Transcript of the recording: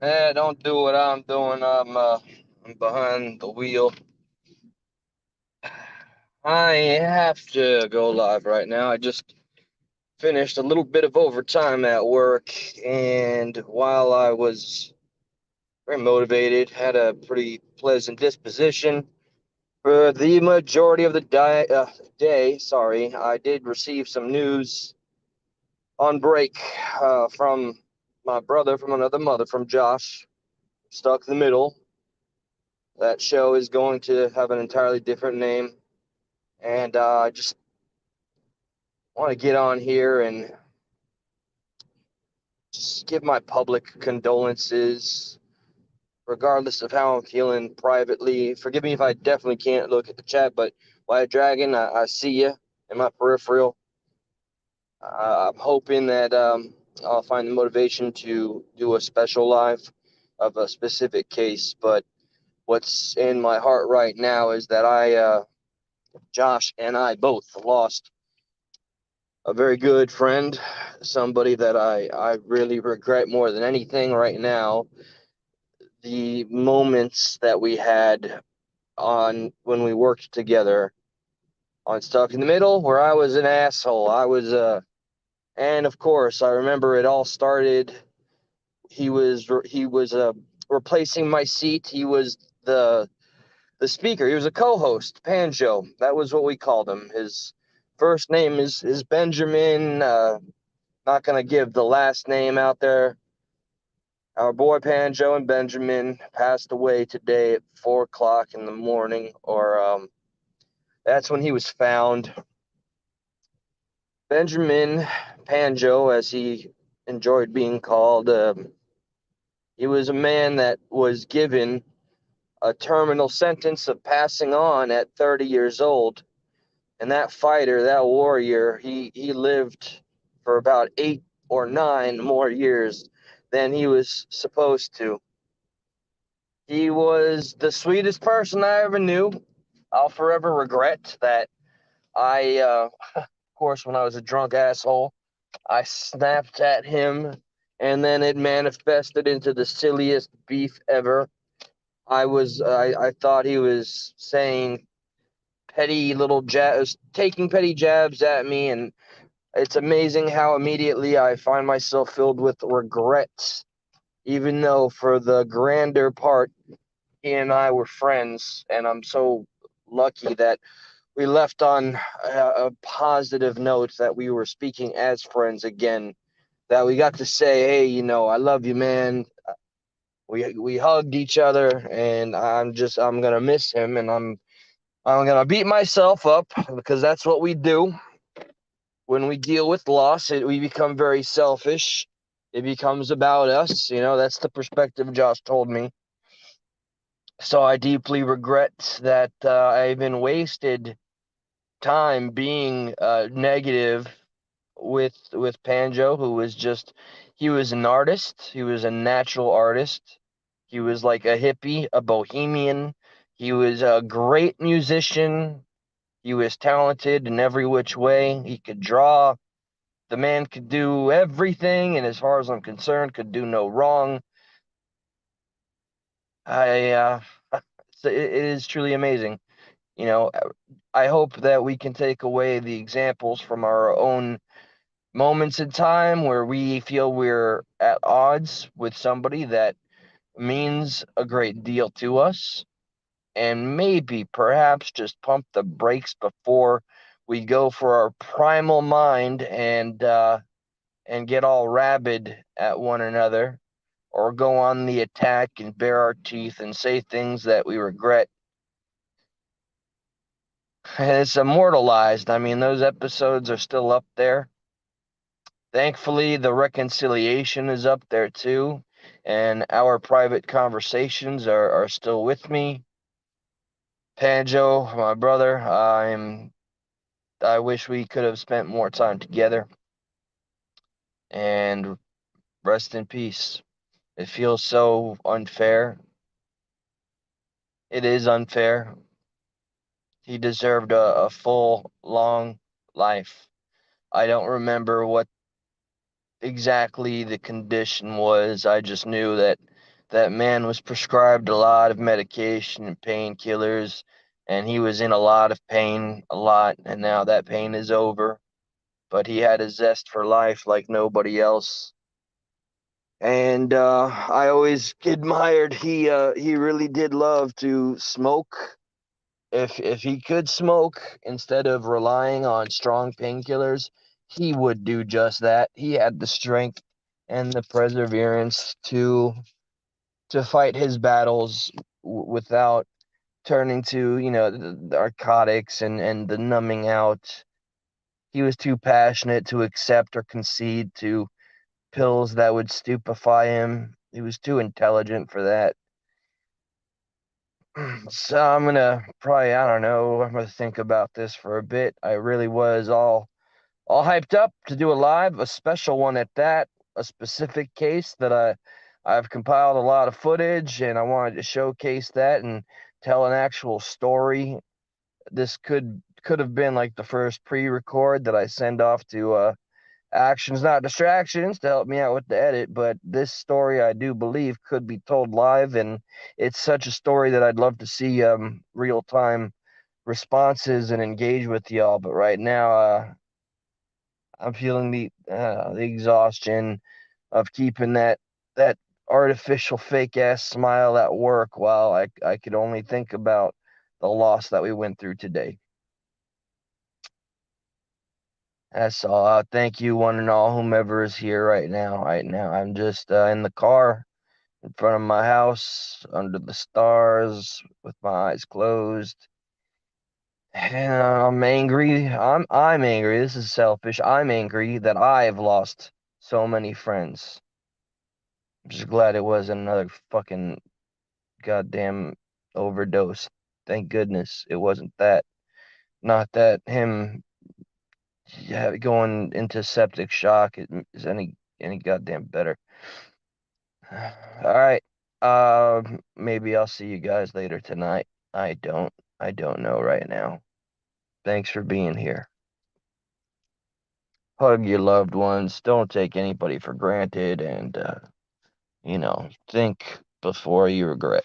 Don't do what I'm doing. I'm behind the wheel. I have to go live right now. I just finished a little bit of overtime at work, and while I was very motivated, had a pretty pleasant disposition for the majority of the day. Sorry, I did receive some news on break from my brother from another mother, from Josh, stuck in the middle. That show is going to have an entirely different name. And I just want to get on here and just give my public condolences, regardless of how I'm feeling privately. Forgive me if I definitely can't look at the chat, but White Dragon, I see you in my peripheral. I'm hoping that I'll find the motivation to do a special live of a specific case. But what's in my heart right now is that Josh and I both lost a very good friend, somebody that I really regret more than anything right now. The moments that we had on when we worked together on Stuck in the Middle, where I was an asshole. And of course, I remember it all started. He was replacing my seat. He was the speaker. He was a co-host, Panjo. That was what we called him. His first name is Benjamin. Not going to give the last name out there. Our boy Panjo and Benjamin passed away today at 4 o'clock in the morning, or that's when he was found. Benjamin Panjo, as he enjoyed being called, he was a man that was given a terminal sentence of passing on at 30 years old. And that fighter, that warrior, he lived for about 8 or 9 more years than he was supposed to. He was the sweetest person I ever knew. I'll forever regret that of course, when I was a drunk asshole, I snapped at him, and then it manifested into the silliest beef ever. I thought he was saying petty little jabs, taking petty jabs at me, and it's amazing how immediately I find myself filled with regret, even though for the grander part, he and I were friends, and I'm so lucky that we left on a positive note, that we were speaking as friends again, that we got to say, hey, I love you, man. We hugged each other, and I'm gonna miss him, and I'm gonna beat myself up, because that's what we do when we deal with loss. We become very selfish. It becomes about us. That's the perspective Josh told me. So I deeply regret that I even wasted time being negative with Panjo, who was just he was an artist. He was a natural artist. He was like a hippie, a bohemian. He was a great musician. He was talented in every which way. He could draw. The man could do everything, and as far as I'm concerned, could do no wrong. I it is truly amazing. You know, I hope that we can take away the examples from our own moments in time where we feel we're at odds with somebody that means a great deal to us, and maybe perhaps just pump the brakes before we go for our primal mind and get all rabid at one another, or go on the attack and bare our teeth and say things that we regret. It's immortalized. I mean, those episodes are still up there. Thankfully, the reconciliation is up there too, and our private conversations are still with me. Panjo, my brother, I wish we could have spent more time together, and rest in peace. It feels so unfair. It is unfair. He deserved a full, long life. I don't remember what exactly the condition was. I just knew that That man was prescribed a lot of medication and painkillers, and he was in a lot of pain, a lot, and now that pain is over. But he had a zest for life like nobody else. And I always admired he really did love to smoke. If he could smoke instead of relying on strong painkillers, he would do just that. He had the strength and the perseverance to fight his battles without turning to, the narcotics and the numbing out. He was too passionate to accept or concede to pills that would stupefy him. He was too intelligent for that. So I'm gonna probably, I don't know, I'm gonna think about this for a bit. I really was all hyped up to do a special one at that, a specific case that I've compiled a lot of footage and I wanted to showcase that and tell an actual story. This could have been like the first pre-record that I send off to actions not distractions to help me out with the edit, but this story I do believe could be told live, and it's such a story that I'd love to see real time responses and engage with y'all. But right now, I'm feeling the exhaustion of keeping that artificial fake ass smile at work while I could only think about the loss that we went through today. That's all. Thank you, one and all, whomever is here right now. Right now, I'm just in the car in front of my house under the stars with my eyes closed. And I'm angry. I'm angry. This is selfish. I'm angry that I've lost so many friends. I'm just glad it wasn't another fucking goddamn overdose. Thank goodness it wasn't that. Not that him, yeah, going into septic shock is any goddamn better. All right. Maybe I'll see you guys later tonight. I don't I don't know right now. Thanks for being here. Hug your loved ones. Don't take anybody for granted and think before you regret.